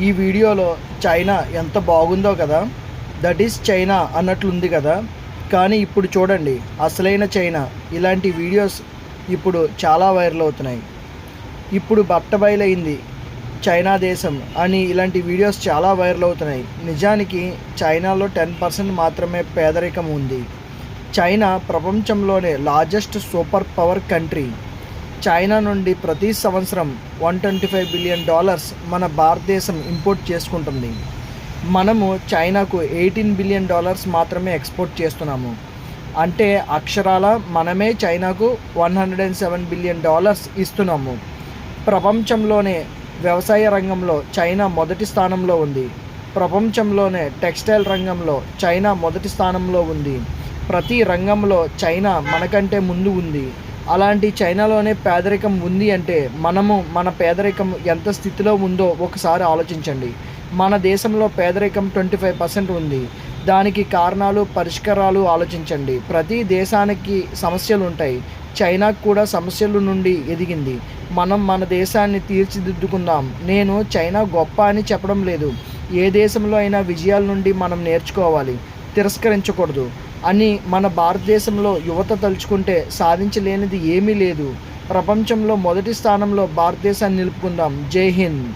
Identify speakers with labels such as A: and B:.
A: ఈ వీడియోలో చైనా ఎంత బాగుందో కదా, దట్ ఈస్ చైనా అన్నట్లుంది కదా. కానీ ఇప్పుడు చూడండి అసలైన చైనా. ఇలాంటి వీడియోస్ ఇప్పుడు చాలా వైరల్ అవుతున్నాయి. ఇప్పుడు బట్టబయలైంది చైనా దేశం అని ఇలాంటి వీడియోస్ చాలా వైరల్ అవుతున్నాయి. నిజానికి చైనాలో 10% మాత్రమే పేదరికం ఉంది. చైనా ప్రపంచంలోనే largest super power country. China నుండి ప్రతి సంవత్సరం $125 బిలియన్ మన భారతదేశం ఇంపోర్ట్ చేసుకుంటుంది. మనము చైనాకు $18 బిలియన్ మాత్రమే ఎక్స్పోర్ట్ చేస్తున్నాము. అంటే అక్షరాల మనమే చైనాకు $107 బిలియన్ ఇస్తున్నాము. ప్రపంచంలోనే వ్యవసాయ రంగంలో చైనా మొదటి స్థానంలో ఉంది. ప్రపంచంలోనే టెక్స్టైల్ రంగంలో చైనా మొదటి స్థానంలో ఉంది. ప్రతి రంగంలో చైనా మనకంటే ముందు ఉంది. అలాంటి చైనాలోనే పేదరికం ఉంది అంటే మన పేదరికం ఎంత స్థితిలో ఉందో ఒకసారి ఆలోచించండి. మన దేశంలో పేదరికం 25% ఉంది. దానికి కారణాలు, పరిష్కారాలు ఆలోచించండి. ప్రతి దేశానికి సమస్యలు ఉంటాయి. చైనాకు కూడా సమస్యల నుండి ఎదిగింది. మన దేశాన్ని తీర్చిదిద్దుకుందాం. నేను చైనా గొప్ప అని చెప్పడం లేదు. ఏ దేశంలో అయినా విజయాల నుండి మనం నేర్చుకోవాలి, తిరస్కరించకూడదు అని మన భారతదేశంలో యువత తలుచుకుంటే సాధించలేనిది ఏమీ లేదు. ప్రపంచంలో మొదటి స్థానంలో భారతదేశాన్ని నిలుపుకుందాం. జై హింద్.